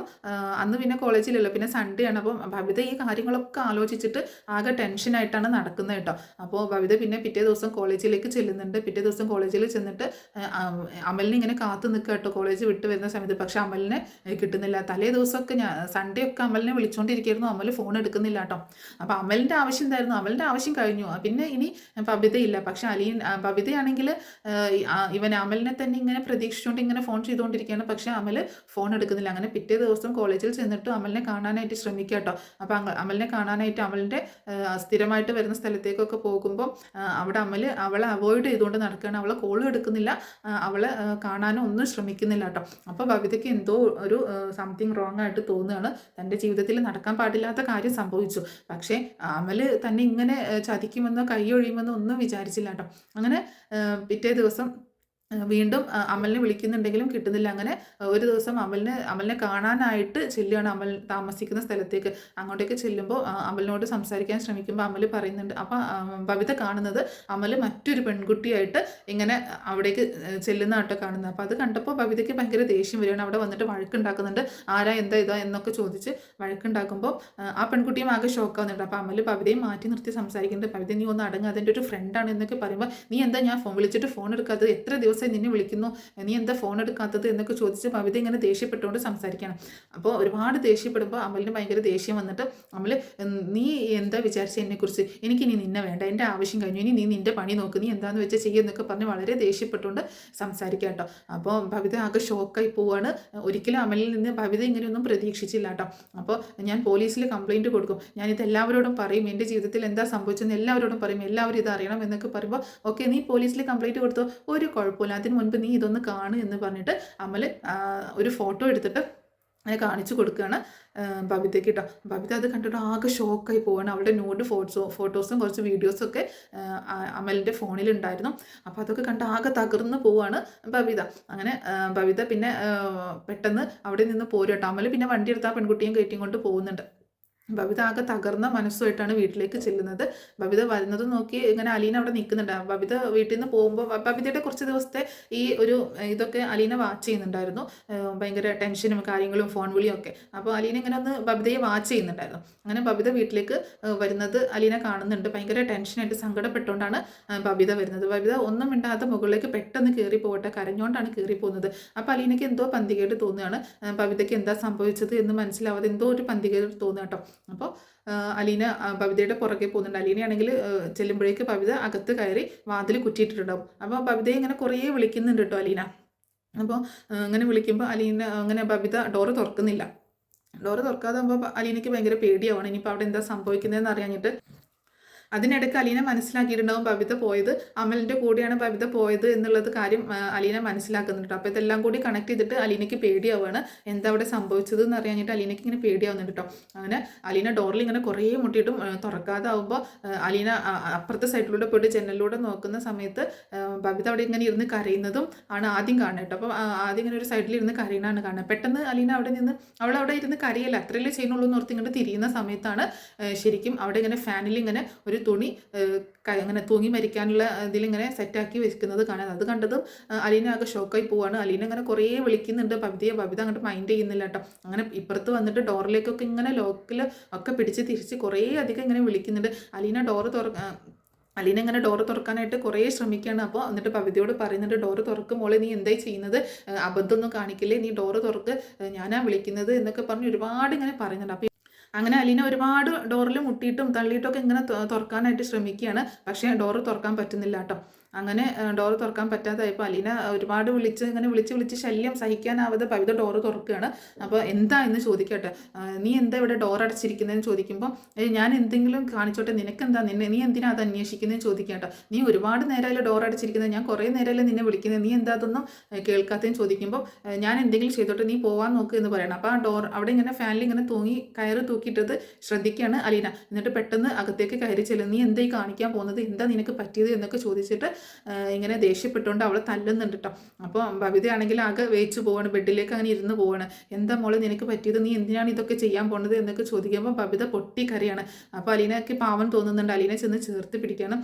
അന്ന് പിന്നെ കോളേജിലല്ലോ, പിന്നെ സൺഡേ ആണ്. അപ്പം ഭവിത ഈ കാര്യങ്ങളൊക്കെ ആലോചിച്ചിട്ട് ആകെ ടെൻഷനായിട്ടാണ് നടക്കുന്നത് കേട്ടോ. അപ്പോൾ ഭവിത പിന്നെ പിറ്റേ ദിവസം കോളേജിലേക്ക് ചെല്ലുന്നുണ്ട്. പിറ്റേ ദിവസം കോളേജിൽ ചെന്നിട്ട് അമലിനെ ഇങ്ങനെ കാത്തു നിൽക്കുക കേട്ടോ കോളേജ് വിട്ട് വരുന്ന സമയത്ത്. പക്ഷേ അമലിനെ കിട്ടുന്നില്ല. തലേ ദിവസമൊക്കെ സൺഡേ ഒക്കെ അമലിനെ വിളിച്ചുകൊണ്ടിരിക്കുകയായിരുന്നു, അമൽ ഫോൺ എടുക്കുന്നില്ല കേട്ടോ. അപ്പോൾ അമലിൻ്റെ ആവശ്യം എന്തായിരുന്നു? അമലിൻ്റെ ആവശ്യം കഴിഞ്ഞു. പിന്നെ ഇനി ബബിതയില്ല. പക്ഷേ ബബിതയാണെങ്കിൽ ഇവൻ അമലിനെ തന്നെ ഇങ്ങനെ പ്രതീക്ഷിച്ചുകൊണ്ട് ഇങ്ങനെ ഫോൺ ചെയ്തുകൊണ്ടിരിക്കുകയാണ്. പക്ഷേ അമൽ ഫോൺ എടുക്കുന്നില്ല. അങ്ങനെ പിറ്റേ ദിവസം കോളേജിൽ ചെന്നിട്ട് അമലിനെ കാണാനായിട്ട് ശ്രമിക്കുക കേട്ടോ. അപ്പോൾ അമലിനെ കാണാനായിട്ട് അമലിൻ്റെ സ്ഥിരമായിട്ട് വരുന്ന സ്ഥലത്തേക്കൊക്കെ പോകുമ്പോൾ അവിടെ അവളെ അവോയ്ഡ് ചെയ്തുകൊണ്ട് നടക്കുകയാണ്. അവളെ കോളും എടുക്കുന്നില്ല, അവളെ കാണാനും ഒന്നും ശ്രമിക്കുന്നില്ല കേട്ടോ. അപ്പോൾ ബബിതയ്ക്ക് എന്തോ ഒരു സംതിങ് റോങ് ആയിട്ട് തോന്നുകയാണ്. തൻ്റെ ജീവിതത്തിൽ നടക്കാൻ പാടില്ലാത്ത കാര്യം സംഭവിച്ചു. പക്ഷേ അമൽ തന്നെ ഇങ്ങനെ ചതിക്കുമെന്നോ കൈയൊഴിയുമെന്നോ ഒന്നും വിചാരിച്ചില്ല കേട്ടോ. അങ്ങനെ പിറ്റേ ദിവസം വീണ്ടും അമലിനെ വിളിക്കുന്നുണ്ടെങ്കിലും കിട്ടുന്നില്ല. അങ്ങനെ ഒരു ദിവസം അമലിനെ കാണാനായിട്ട് ചെല്ലുകയാണ് അമൽ താമസിക്കുന്ന സ്ഥലത്തേക്ക്. അങ്ങോട്ടേക്ക് ചെല്ലുമ്പോൾ അമലിനോട് സംസാരിക്കാൻ ശ്രമിക്കുമ്പോൾ അമൽ പറയുന്നുണ്ട്. അപ്പോൾ ബബിത കാണുന്നത് അമൽ മറ്റൊരു പെൺകുട്ടിയായിട്ട് ഇങ്ങനെ അവിടേക്ക് ചെല്ലുന്ന ആട്ടോ കാണുന്നത്. അപ്പോൾ അത് കണ്ടപ്പോൾ ബബിതയ്ക്ക് ഭയങ്കര ദേഷ്യം വരികയാണ്. അവിടെ വന്നിട്ട് വഴക്കുണ്ടാക്കുന്നുണ്ട്. ആരാ എന്താ ഇതാ എന്നൊക്കെ ചോദിച്ച് വഴക്കുണ്ടാക്കുമ്പോൾ ആ പെൺകുട്ടിയും ആകെ ഷോക്കാവുന്നുണ്ട്. അപ്പോൾ അമൽ ബബിതയും മാറ്റി നിർത്തി സംസാരിക്കുന്നുണ്ട്. ബബിത നീ ഒന്ന് അടങ്ങ്, അതിൻ്റെ ഒരു ഫ്രണ്ടാണ് എന്നൊക്കെ പറയുമ്പോൾ നീ എന്താ ഞാൻ വിളിച്ചിട്ട് ഫോൺ എടുക്കാത്തത്? എത്ര ദിവസം നിന്നെ വിളിക്കുന്നു, നീ എന്താ ഫോൺ എടുക്കാത്തത് എന്നൊക്കെ ചോദിച്ച് ബബിത ഇങ്ങനെ ദേഷ്യപ്പെട്ടുകൊണ്ട് സംസാരിക്കണം. അപ്പോൾ ഒരുപാട് ദേഷ്യപ്പെടുമ്പോൾ അമലിന് ഭയങ്കര ദേഷ്യം വന്നിട്ട് അമൽ നീ എന്താ വിചാരിച്ച എന്നെക്കുറിച്ച്? എനിക്കിനി നിന്നെ വേണ്ട, എൻ്റെ ആവശ്യം കഴിഞ്ഞു, ഇനി നീ നിൻ്റെ പണി നോക്ക്, നീ എന്താണെന്ന് വെച്ചാൽ ചെയ്യുമെന്നൊക്കെ പറഞ്ഞ് വളരെ ദേഷ്യപ്പെട്ടുകൊണ്ട് സംസാരിക്കാം കേട്ടോ. അപ്പോൾ ബബിത ആകെ ഷോക്കായി പോവാണ്. ഒരിക്കലും അമലിൽ നിന്ന് ബബിത ഇങ്ങനെയൊന്നും പ്രതീക്ഷിച്ചില്ല കേട്ടോ. അപ്പോൾ ഞാൻ പോലീസിൽ കംപ്ലയിൻറ്റ് കൊടുക്കും, ഞാനിത് എല്ലാവരോടും പറയും, എൻ്റെ ജീവിതത്തിൽ എന്താ സംഭവിച്ചെന്ന് എല്ലാവരോടും പറയും, എല്ലാവരും ഇത് അറിയണം എന്നൊക്കെ പറയുമ്പോൾ ഓക്കെ നീ പോലീസിൽ കംപ്ലയിൻറ്റ് കൊടുത്തോ, ഒരു കുഴപ്പമില്ല, അതിന് മുൻപ് നീ ഇതൊന്ന് കാണു എന്ന് പറഞ്ഞിട്ട് അമൽ ഒരു ഫോട്ടോ എടുത്തിട്ട് അങ്ങനെ കാണിച്ചു കൊടുക്കുകയാണ് ബബിതയ്ക്ക് കേട്ടോ. ബബിത അത് കണ്ടിട്ട് ആകെ ഷോക്കായി പോവാണ്. അവളുടെ ന്യൂഡ് ഫോട്ടോസും കുറച്ച് വീഡിയോസൊക്കെ അമലിൻ്റെ ഫോണിലുണ്ടായിരുന്നു. അപ്പോൾ അതൊക്കെ കണ്ട് ആകെ തകർന്ന് പോവാണ് ബബിത. അങ്ങനെ ബബിത പിന്നെ പെട്ടെന്ന് അവിടെ നിന്ന് പോരും കേട്ടോ. അമൽ പിന്നെ വണ്ടി എടുത്ത് ആ പെൺകുട്ടിയും കയറ്റിയും കൊണ്ട് പോകുന്നുണ്ട്. ബബിത ആകെ തകർന്ന മനസ്സുമായിട്ടാണ് വീട്ടിലേക്ക് ചെല്ലുന്നത്. ബബിത വരുന്നത് നോക്കി ഇങ്ങനെ അലീന അവിടെ നിൽക്കുന്നുണ്ട്. ബബിത വീട്ടിൽ നിന്ന് പോകുമ്പോൾ ബബിതയുടെ കുറച്ച് ദിവസത്തെ ഈ ഒരു ഇതൊക്കെ അലീന വാച്ച് ചെയ്യുന്നുണ്ടായിരുന്നു. ഭയങ്കര ടെൻഷനും കാര്യങ്ങളും ഫോൺ വിളിയും ഒക്കെ. അപ്പോൾ അലീന ഇങ്ങനെ ഒന്ന് ബബിതയെ വാച്ച് ചെയ്യുന്നുണ്ടായിരുന്നു. അങ്ങനെ ബബിത വീട്ടിലേക്ക് വരുന്നത് അലീന കാണുന്നുണ്ട്. ഭയങ്കര ടെൻഷനായിട്ട് സങ്കടപ്പെട്ടുകൊണ്ടാണ് ബബിത വരുന്നത്. ബബിത ഒന്നും മിണ്ടാതെ മുകളിലേക്ക് പെട്ടെന്ന് കയറി പോകട്ടെ, കരഞ്ഞുകൊണ്ടാണ് കയറി പോകുന്നത്. അപ്പോൾ അലീനയ്ക്ക് എന്തോ പന്തികേട് തോന്നുകയാണ്. ബബിതയ്ക്ക് എന്താ സംഭവിച്ചത് എന്ന് മനസ്സിലാവാതെ എന്തോ ഒരു പന്തികേട് തോന്നുക കേട്ടോ. അപ്പോൾ അലീന ബബിതയുടെ പുറകെ പോകുന്നുണ്ട്. അലീനയാണെങ്കിൽ ചെല്ലുമ്പോഴേക്ക് ബബിത അകത്ത് കയറി വാതിൽ കുറ്റിയിട്ടിട്ടുണ്ടാവും. അപ്പോൾ ബബിതയെ ഇങ്ങനെ കുറേ വിളിക്കുന്നുണ്ട് കേട്ടോ അലീന. അപ്പോൾ ഇങ്ങനെ വിളിക്കുമ്പോൾ അലീന അങ്ങനെ ബബിത ഡോറ് തുറക്കുന്നില്ല. ഡോറ് തുറക്കാതെ ആകുമ്പോൾ അലീനയ്ക്ക് ഭയങ്കര പേടിയാവണം, ഇനിയിപ്പോൾ അവിടെ എന്താ സംഭവിക്കുന്നതെന്ന് അറിയാഞ്ഞിട്ട്. അതിനിടയ്ക്ക് അലീന മനസ്സിലാക്കിയിട്ടുണ്ടാവും ബബിത പോയത് അമലിൻ്റെ കൂടെയാണ് ബബിത പോയത് എന്നുള്ളത് കാര്യം അലീന മനസ്സിലാക്കുന്നുണ്ട്. അപ്പോൾ ഇതെല്ലാം കൂടി കണക്ട് ചെയ്തിട്ട് അലീനയ്ക്ക് പേടിയാവുകയാണ്. എന്താ അവിടെ സംഭവിച്ചത് എന്ന് അറിയാഞ്ഞിട്ട് അലീനയ്ക്ക് ഇങ്ങനെ പേടിയാവുന്നുണ്ട് കേട്ടോ. അങ്ങനെ അലീന ഡോറിൽ ഇങ്ങനെ കുറേ മുട്ടിയിട്ടും തുറക്കാതെ ആവുമ്പോൾ അലീന അപ്പുറത്തെ സൈഡിലൂടെ പോയിട്ട് ജനലിലൂടെ നോക്കുന്ന സമയത്ത് ബബിത അവിടെ ഇങ്ങനെ ഇരുന്ന് കരയുന്നതും ആണ് ആദ്യം കാണുന്നത് കേട്ടോ. അപ്പോൾ ആദ്യം ഇങ്ങനെ ഒരു സൈഡിൽ ഇരുന്ന് കരയുന്നതാണ് കാണുന്നത്. പെട്ടെന്ന് അലീന അവിടെ നിന്ന് അവളവിടെ ഇരുന്ന് കരയല്ല, അത്രയല്ലേ ചെയ്യുന്നുള്ളൂ എന്ന് ഓർത്ത് ഇങ്ങോട്ട് തിരിയുന്ന സമയത്താണ് ശരിക്കും അവിടെ ഇങ്ങനെ ഫാനിൽ ഇങ്ങനെ ഒരു തുണി അങ്ങനെ തൂങ്ങി മരിക്കാനുള്ള ഇതിലിങ്ങനെ സെറ്റാക്കി വെക്കുന്നത് കാണാൻ. അത് കണ്ടതും അലീന ആകെ ഷോക്കായി പോവാണ്. അലീന അങ്ങനെ കുറേ വിളിക്കുന്നുണ്ട് ബബിത അങ്ങോട്ട് മൈൻഡ് ചെയ്യുന്നില്ല കേട്ടോ. അങ്ങനെ ഇപ്പുറത്ത് വന്നിട്ട് ഡോറിലേക്കൊക്കെ ഇങ്ങനെ ലോക്കിൽ ഒക്കെ പിടിച്ച് തിരിച്ച് കുറേ അധികം ഇങ്ങനെ വിളിക്കുന്നുണ്ട്. അലീന ഇങ്ങനെ ഡോറ് തുറക്കാനായിട്ട് കുറേ ശ്രമിക്കുകയാണ്. അപ്പോൾ എന്നിട്ട് ബബിതയോട് പറയുന്നുണ്ട്, ഡോറ് തുറക്കുമ്പോൾ നീ എന്തായി ചെയ്യുന്നത്, അബദ്ധമൊന്നും കാണിക്കില്ലേ, നീ ഡോറ് തുറക്ക്, ഞാനാ വിളിക്കുന്നത് എന്നൊക്കെ പറഞ്ഞ് ഒരുപാട് ഇങ്ങനെ പറയുന്നുണ്ട്. അപ്പോൾ അങ്ങനെ അലീന ഒരുപാട് ഡോറിൽ മുട്ടിയിട്ടും തള്ളിയിട്ടൊക്കെ ഇങ്ങനെ തുറക്കാനായിട്ട് ശ്രമിക്കുകയാണ്. പക്ഷേ ഡോറ് തുറക്കാൻ പറ്റുന്നില്ല കേട്ടോ. അങ്ങനെ ഡോറ് തുറക്കാൻ പറ്റാതായപ്പോൾ അലീന ഒരുപാട് വിളിച്ച് ശല്യം സഹിക്കാനാവാതെ ബബിത ഡോറ് തുറക്കുകയാണ്. അപ്പോൾ എന്താ എന്ന് ചോദിക്കട്ടെ, നീ എന്താ ഇവിടെ ഡോർ അടച്ചിരിക്കുന്നതെന്ന് ചോദിക്കുമ്പോൾ ഞാൻ എന്തെങ്കിലും കാണിച്ചോട്ടെ, നിനക്കെന്താ, നീ എന്തിനാ അത് അന്വേഷിക്കുന്നതെന്ന് ചോദിക്കട്ടോ. നീ ഒരുപാട് നേരമല്ലേ ഡോർ അടച്ചിരിക്കുന്നത്, ഞാൻ കുറേ നേരമല്ലേ നിന്നെ വിളിക്കുന്നത്, നീ എന്താ അതൊന്നും കേൾക്കാത്തതെന്ന് ചോദിക്കുമ്പോൾ ഞാൻ എന്തെങ്കിലും ചെയ്തോട്ടെ, നീ പോകാൻ നോക്ക് എന്ന് പറയണം. അപ്പോൾ ആ ഡോർ അവിടെ ഇങ്ങനെ ഫാനിൽ ഇങ്ങനെ കയറ് തൂക്കിയിട്ടത് ശ്രദ്ധിക്കുകയാണ് അലീന. എന്നിട്ട് പെട്ടെന്ന് അകത്തേക്ക് കയറി ചെല്ലുന്നു. നീ എന്തായി കാണിക്കാൻ പോകുന്നത്, എന്താ നിനക്ക് പറ്റിയത് എന്നൊക്കെ ചോദിച്ചിട്ട് ഇങ്ങനെ ദേഷ്യപ്പെട്ടുകൊണ്ട് അവളെ തല്ലുന്നുണ്ട് കേട്ടോ. അപ്പോൾ ബബിതയാണെങ്കിൽ ആകെ വേച്ചു പോവാണ്, ബെഡിലേക്ക് അങ്ങനെ ഇരുന്ന് പോവാണ്. എന്താ മോളെ നിനക്ക് പറ്റിയത്, നീ എന്തിനാണ് ഇതൊക്കെ ചെയ്യാൻ പോകുന്നത് എന്നൊക്കെ ചോദിക്കുമ്പോൾ ബബിത പൊട്ടി കരയാണ്. അപ്പോൾ അലീനയ്ക്ക് പാവം തോന്നുന്നുണ്ട്. അലീന ചെന്ന് ചേർത്ത് പിടിക്കുകയാണ്.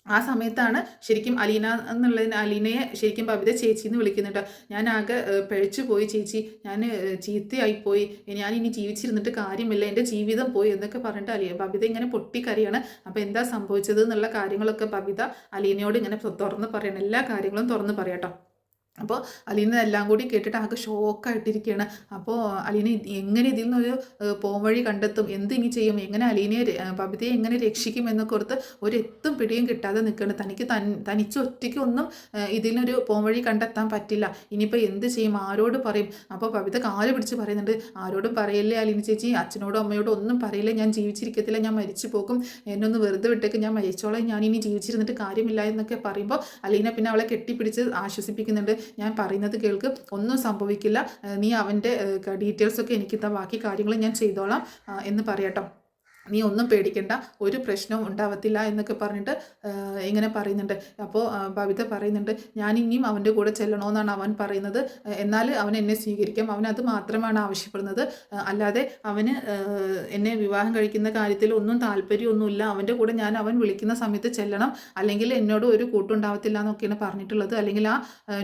ആ സമയത്താണ് ശരിക്കും അലീന എന്നുള്ളതിന് അലീനയെ ശരിക്കും ബബിത ചേച്ചി എന്ന് വിളിക്കുന്നുണ്ട്. ഞാൻ ആകെ പിഴച്ചു പോയി ചേച്ചി, ഞാൻ ചീത്തയായിപ്പോയി, ഞാൻ ഇനി ജീവിച്ചിരുന്നിട്ട് കാര്യമില്ല, എൻ്റെ ജീവിതം പോയി എന്നൊക്കെ പറഞ്ഞിട്ട് ബബിത ഇങ്ങനെ പൊട്ടിക്കരയാണ്. അപ്പോൾ എന്താ സംഭവിച്ചത് എന്നുള്ള കാര്യങ്ങളൊക്കെ ബബിത അലീനയോട് ഇങ്ങനെ തുറന്ന് പറയണം, എല്ലാ കാര്യങ്ങളും തുറന്ന് പറയാട്ടോ. അപ്പോൾ അലീന എല്ലാം കൂടി കേട്ടിട്ട് ആകെ ഷോക്കായിട്ടിരിക്കുകയാണ്. അപ്പോൾ അലീന എങ്ങനെ ഇതിൽ നിന്നൊരു പോംവഴി കണ്ടെത്തും, എന്ത് ഇനി ചെയ്യും, എങ്ങനെ അലീനയെ ബബിതയെ എങ്ങനെ രക്ഷിക്കും എന്നൊക്കെ ഓർത്ത് ഒരെത്തും പിടിയും കിട്ടാതെ നിൽക്കുകയാണ്. തനിക്ക് തനിച്ച് ഒറ്റയ്ക്ക് ഒന്നും ഇതിനൊരു പോംവഴി കണ്ടെത്താൻ പറ്റില്ല. ഇനിയിപ്പോൾ എന്ത് ചെയ്യും, ആരോട് പറയും? അപ്പോൾ ബബിത കാല് പിടിച്ച് പറയുന്നുണ്ട്, ആരോടും പറയില്ലേ അലീന ചേച്ചി, അച്ഛനോടും അമ്മയോടും ഒന്നും പറയില്ലേ, ഞാൻ ജീവിച്ചിരിക്കത്തില്ല, ഞാൻ മരിച്ചു പോകും, എന്നെ ഒന്ന് വെറുതെ വിട്ടേക്ക്, ഞാൻ മരിച്ചോളാം, ഞാൻ ഇനി ജീവിച്ചിരുന്നിട്ട് കാര്യമില്ല എന്നൊക്കെ പറയുമ്പോൾ അലീന പിന്നെ അവളെ കെട്ടിപ്പിടിച്ച് ആശ്വസിപ്പിക്കുന്നുണ്ട്. ഞാൻ പറയുന്നത് കേൾക്ക്, ഒന്നും സംഭവിക്കില്ല, നീ അവൻ്റെ ഡീറ്റെയിൽസൊക്കെ എനിക്ക് ബാക്കി കാര്യങ്ങൾ ഞാൻ ചെയ്തോളാം എന്ന് പറയട്ടോ. നീ ഒന്നും പേടിക്കണ്ട, ഒരു പ്രശ്നവും ഉണ്ടാവത്തില്ല എന്നൊക്കെ പറഞ്ഞിട്ട് ഇങ്ങനെ പറയുന്നുണ്ട്. അപ്പോൾ ബബിത പറയുന്നുണ്ട്, ഞാൻ ഇനിയും അവൻ്റെ കൂടെ ചെല്ലണമെന്നാണ് അവൻ പറയുന്നത്, എന്നാൽ അവൻ എന്നെ സ്വീകരിക്കാം, അവൻ അത് മാത്രമാണ് ആവശ്യപ്പെടുന്നത്, അല്ലാതെ അവന് എന്നെ വിവാഹം കഴിക്കുന്ന കാര്യത്തിൽ ഒന്നും താല്പര്യമൊന്നുമില്ല, അവൻ്റെ കൂടെ ഞാൻ അവൻ വിളിക്കുന്ന സമയത്ത് ചെല്ലണം, അല്ലെങ്കിൽ എന്നോട് ഒരു കൂട്ടുണ്ടാവത്തില്ല എന്നൊക്കെയാണ് പറഞ്ഞിട്ടുള്ളത്, അല്ലെങ്കിൽ ആ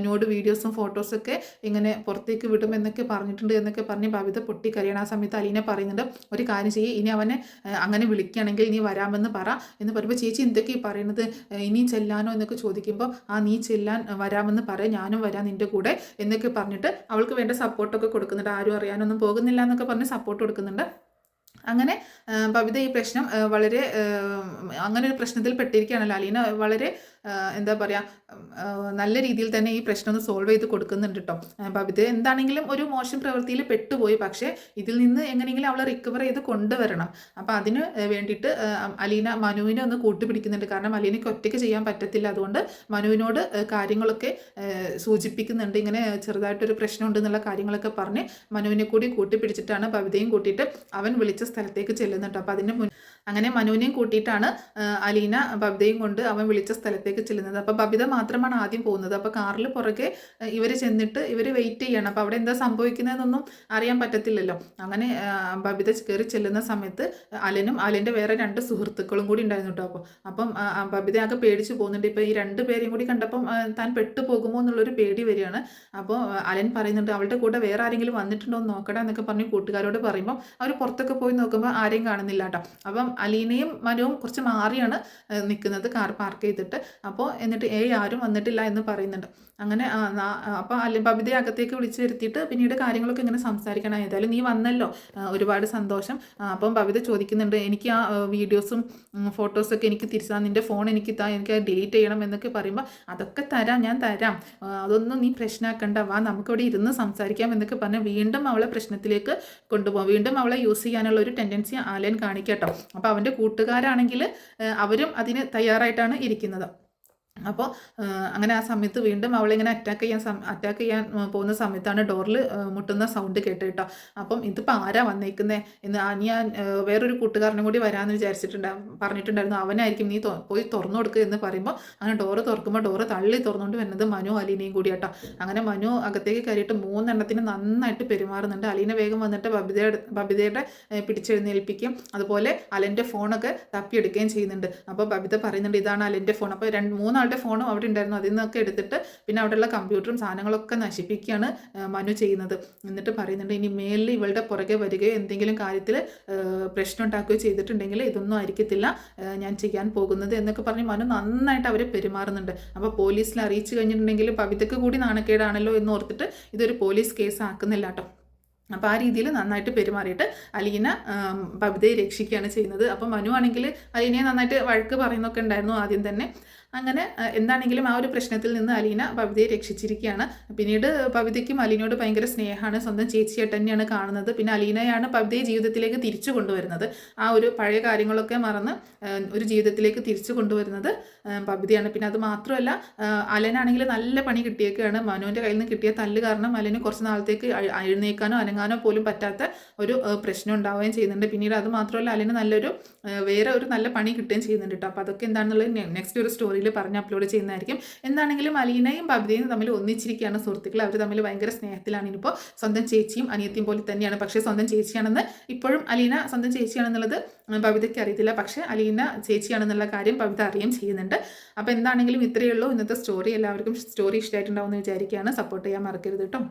നോട് വീഡിയോസും ഫോട്ടോസൊക്കെ ഇങ്ങനെ പുറത്തേക്ക് വിടും എന്നൊക്കെ പറഞ്ഞിട്ടുണ്ട് എന്നൊക്കെ പറഞ്ഞ് ബബിത പൊട്ടിക്കരയണം. ആ സമയത്ത് അലീന പറയുന്നുണ്ട്, ഒരു കാര്യം ചെയ്യ്, ഇനി അവനെ അങ്ങനെ വിളിക്കുകയാണെങ്കിൽ നീ വരാമെന്ന് പറ എന്ന് പറയുമ്പോൾ ചേച്ചി എന്തൊക്കെയാണ് പറയുന്നത്, ഇനി ചെല്ലാനോ എന്നൊക്കെ ചോദിക്കുമ്പോൾ നീ ചെല്ലാൻ വരാമെന്ന് പറ, ഞാനും വരാം നിൻ്റെ കൂടെ എന്നൊക്കെ പറഞ്ഞിട്ട് അവൾക്ക് വേണ്ട സപ്പോർട്ടൊക്കെ കൊടുക്കുന്നുണ്ട്. ആരും അറിയാനൊന്നും പോകുന്നില്ല എന്നൊക്കെ പറഞ്ഞ് സപ്പോർട്ട് കൊടുക്കുന്നുണ്ട്. അങ്ങനെ ബബിത ഈ പ്രശ്നം വളരെ അങ്ങനെ ഒരു പ്രശ്നത്തിൽ പെട്ടിരിക്കുകയാണല്ലോ. അലീന വളരെ എന്താ പറയുക, നല്ല രീതിയിൽ തന്നെ ഈ പ്രശ്നം ഒന്ന് സോൾവ് ചെയ്ത് കൊടുക്കുന്നുണ്ട് കേട്ടോ. ബബിത എന്താണെങ്കിലും ഒരു മോശം പ്രവൃത്തിയിൽ പെട്ടുപോയി, പക്ഷേ ഇതിൽ നിന്ന് എങ്ങനെയെങ്കിലും അവളെ റിക്കവർ ചെയ്ത് കൊണ്ടുവരണം. അപ്പോൾ അതിന് വേണ്ടിയിട്ട് അലീന മനുവിനെ ഒന്ന് കൂട്ടുപിടിക്കുന്നുണ്ട്. കാരണം അലീനയ്ക്ക് ഒറ്റയ്ക്ക് ചെയ്യാൻ പറ്റത്തില്ല, അതുകൊണ്ട് മനുവിനോട് കാര്യങ്ങളൊക്കെ സൂചിപ്പിക്കുന്നുണ്ട്. ഇങ്ങനെ ചെറുതായിട്ടൊരു പ്രശ്നമുണ്ട് എന്നുള്ള കാര്യങ്ങളൊക്കെ പറഞ്ഞ് മനുവിനെ കൂടി കൂട്ടിപ്പിടിച്ചിട്ടാണ് ബബിതയും കൂട്ടിയിട്ട് അവൻ വിളിച്ച സ്ഥലത്തേക്ക് ചെല്ലുന്നുണ്ട്. അപ്പോൾ അതിന് അങ്ങനെ മനുവിനെയും കൂട്ടിയിട്ടാണ് അലീന ബബിതയും കൊണ്ട് അവൻ വിളിച്ച സ്ഥലത്തേക്ക് ചെല്ലുന്നത്. അപ്പോൾ ബബിത മാത്രമാണ് ആദ്യം പോകുന്നത്. അപ്പോൾ കാറിൽ പുറകെ ഇവർ ചെന്നിട്ട് ഇവർ വെയിറ്റ് ചെയ്യണം. അപ്പോൾ അവിടെ എന്താ സംഭവിക്കുന്നതെന്നൊന്നും അറിയാൻ പറ്റത്തില്ലല്ലോ. അങ്ങനെ ബബിത കയറി ചെല്ലുന്ന സമയത്ത് അലനും അലൻ്റെ വേറെ 2 സുഹൃത്തുക്കളും കൂടി ഉണ്ടായിരുന്നു കേട്ടോ. അപ്പം ബബിത ആകെ പേടിച്ച് പോകുന്നുണ്ട്. ഇപ്പോൾ ഈ 2 പേരെയും കൂടി കണ്ടപ്പം താൻ പെട്ടുപോകുമോ എന്നുള്ളൊരു പേടി വരികയാണ്. അപ്പോൾ അലൻ പറയുന്നുണ്ട്, അവളുടെ കൂടെ വേറെ ആരെങ്കിലും വന്നിട്ടുണ്ടോ എന്ന് നോക്കടാ എന്നൊക്കെ പറഞ്ഞ് കൂട്ടുകാരോട് പറയുമ്പോൾ അവർ പുറത്തൊക്കെ പോയി നോക്കുമ്പോൾ ആരെയും കാണുന്നില്ല കേട്ടോ. അപ്പം അലീനയും മനുവും കുറച്ച് മാറിയാണ് നിൽക്കുന്നത് കാർ പാർക്ക് ചെയ്തിട്ട്. അപ്പോൾ എന്നിട്ട് ആരും വന്നിട്ടില്ല എന്ന് പറയുന്നുണ്ട്. അങ്ങനെ അപ്പോൾ ബബിതയെ അകത്തേക്ക് വിളിച്ച് വരുത്തിയിട്ട് പിന്നീട് കാര്യങ്ങളൊക്കെ ഇങ്ങനെ സംസാരിക്കണം. ഏതായാലും നീ വന്നല്ലോ, ഒരുപാട് സന്തോഷം. അപ്പം ബബിത ചോദിക്കുന്നുണ്ട്, എനിക്ക് ആ വീഡിയോസും ഫോട്ടോസൊക്കെ എനിക്ക് തിരിച്ചാൽ, നിൻ്റെ ഫോൺ എനിക്ക് എനിക്ക് ഡിലീറ്റ് ചെയ്യണം എന്നൊക്കെ പറയുമ്പോൾ അതൊക്കെ തരാം, ഞാൻ തരാം, അതൊന്നും നീ പ്രശ്നമാക്കണ്ട, വാ നമുക്കവിടെ ഇരുന്ന് സംസാരിക്കാം എന്നൊക്കെ പറഞ്ഞ് വീണ്ടും അവളെ പ്രശ്നത്തിലേക്ക് കൊണ്ടുപോകാം. വീണ്ടും അവളെ യൂസ് ചെയ്യാനുള്ള ഒരു ടെൻഡൻസി ആലൻ കാണിക്കട്ടോ. അപ്പോൾ അവൻ്റെ കൂട്ടുകാരാണെങ്കിൽ അവരും അതിന് തയ്യാറായിട്ടാണ് ഇരിക്കുന്നത്. അപ്പോൾ അങ്ങനെ ആ സമയത്ത് വീണ്ടും അവളിങ്ങനെ അറ്റാക്ക് ചെയ്യാൻ പോകുന്ന സമയത്താണ് ഡോറിൽ മുട്ടുന്ന സൗണ്ട് കേട്ട് കേട്ടോ. അപ്പം ഇതിപ്പോൾ ആരാ വന്നേക്കുന്നത് എന്ന് ഞാൻ വേറൊരു കൂട്ടുകാരനും കൂടി വരാമെന്ന് പറഞ്ഞിട്ടുണ്ടായിരുന്നു. അവനായിരിക്കും, നീ പോയി തുറന്നു കൊടുക്കുക എന്ന് പറയുമ്പോൾ അങ്ങനെ ഡോറ് തുറക്കുമ്പോൾ ഡോറ് തള്ളി തുറന്നുകൊണ്ട് വരുന്നത് മനു അലീനയും കൂടി കേട്ടോ. അങ്ങനെ മനു അകത്തേക്ക് കയറിയിട്ട് 3 എണ്ണത്തിന് നന്നായിട്ട് പെരുമാറുന്നുണ്ട്. അലീന വേഗം വന്നിട്ട് ബബിതയുടെ പിടിച്ചെഴുന്നേൽപ്പിക്കും, അതുപോലെ അലൻ്റെ ഫോണൊക്കെ തപ്പിയെടുക്കുകയും ചെയ്യുന്നുണ്ട്. അപ്പോൾ ബബിത പറയുന്നുണ്ട്, ഇതാണ് അലൻ്റെ ഫോൺ. അപ്പോൾ 3 ആളുടെ ഫോണും അവിടെ ഉണ്ടായിരുന്നു, അതിൽ നിന്നൊക്കെ എടുത്തിട്ട് പിന്നെ അവിടെയുള്ള കമ്പ്യൂട്ടറും സാധനങ്ങളൊക്കെ നശിപ്പിക്കുകയാണ് മനു ചെയ്യുന്നത്. എന്നിട്ട് പറയുന്നുണ്ട്, ഇനി മേലിൽ ഇവളുടെ പുറകെ വരികയോ എന്തെങ്കിലും കാര്യത്തിൽ പ്രശ്നം ഉണ്ടാക്കുകയോ ചെയ്തിട്ടുണ്ടെങ്കിൽ ഇതൊന്നും ആയിരിക്കത്തില്ല ഞാൻ ചെയ്യാൻ പോകുന്നത് എന്നൊക്കെ പറഞ്ഞ് മനു നന്നായിട്ട് അവരെ പെരുമാറുന്നുണ്ട്. അപ്പോൾ പോലീസിൽ അറിയിച്ചു കഴിഞ്ഞിട്ടുണ്ടെങ്കിൽ ബബിതയ്ക്ക് കൂടി നാണക്കേടാണല്ലോ എന്ന് ഓർത്തിട്ട് ഇതൊരു പോലീസ് കേസ് ആക്കുന്നില്ല കേട്ടോ. അപ്പോൾ ആ രീതിയിൽ നന്നായിട്ട് പെരുമാറിയിട്ട് അലീന ബബിതയെ രക്ഷിക്കുകയാണ് ചെയ്യുന്നത്. അപ്പോൾ മനു ആണെങ്കിൽ അലീനയെ നന്നായിട്ട് വഴക്ക് പറയുന്നൊക്കെ ഉണ്ടായിരുന്നു ആദ്യം തന്നെ. അങ്ങനെ എന്താണെങ്കിലും ആ ഒരു പ്രശ്നത്തിൽ നിന്ന് അലീന ബബിതയെ രക്ഷിച്ചിരിക്കുകയാണ്. പിന്നീട് ബബിതയ്ക്കും അലീനയോട് ഭയങ്കര സ്നേഹമാണ്, സ്വന്തം ചേച്ചിയായിട്ട് തന്നെയാണ് കാണുന്നത്. പിന്നെ അലീനയാണ് ബബിതയെ ജീവിതത്തിലേക്ക് തിരിച്ചു കൊണ്ടുവരുന്നത്. ആ ഒരു പഴയ കാര്യങ്ങളൊക്കെ മറന്ന് ഒരു ജീവിതത്തിലേക്ക് തിരിച്ചു കൊണ്ടുവരുന്നത് ബബിതയാണ്. പിന്നെ അത് മാത്രമല്ല, അലനാണെങ്കിൽ നല്ല പണി കിട്ടിയേക്കാണ്. മനുവിൻ്റെ കയ്യിൽ നിന്ന് കിട്ടിയ തല്ല് കാരണം അലന് കുറച്ച് നാളത്തേക്ക് എഴുന്നേക്കാനോ അനങ്ങാനോ പോലും പറ്റാത്ത ഒരു പ്രശ്നം ഉണ്ടാവുകയും ചെയ്യുന്നുണ്ട്. പിന്നീട് അത് മാത്രമല്ല, അലന് വേറെ ഒരു നല്ല പണി കിട്ടുകയും ചെയ്യുന്നുണ്ട് കേട്ടോ. അപ്പോൾ അതൊക്കെ എന്താണെന്നുള്ളത് നെക്സ്റ്റ് ഒരു സ്റ്റോറിയിൽ ചാനലിൽ പറഞ്ഞ് അപ്ലോഡ് ചെയ്യുന്നതായിരിക്കും. എന്താണെങ്കിലും അലീനയും ബബിതയും തമ്മിൽ ഒന്നിച്ചിരിക്കുകയാണ് സുഹൃത്തുക്കൾ. അവർ തമ്മിൽ ഭയങ്കര സ്നേഹത്തിലാണ്. ഇനിയിപ്പോൾ സ്വന്തം ചേച്ചിയും അനിയത്തിയും പോലെ തന്നെയാണ്. പക്ഷേ സ്വന്തം ചേച്ചിയാണെന്ന് ഇപ്പോഴും അലീന സ്വന്തം ചേച്ചിയാണെന്നുള്ളത് ബബിതയ്ക്ക് അറിയത്തില്ല. പക്ഷേ അലീന ചേച്ചിയാണെന്നുള്ള കാര്യം ബബിത അറിയുകയും ചെയ്യുന്നുണ്ട്. അപ്പോൾ എന്താണെങ്കിലും ഇത്രയേ ഉള്ളൂ ഇന്നത്തെ സ്റ്റോറി. എല്ലാവർക്കും സ്റ്റോറി ഇഷ്ടമായിട്ടുണ്ടാവുമെന്ന് വിചാരിക്കുകയാണ്. സപ്പോർട്ട് ചെയ്യാൻ മറക്കരുത് കേട്ടോ.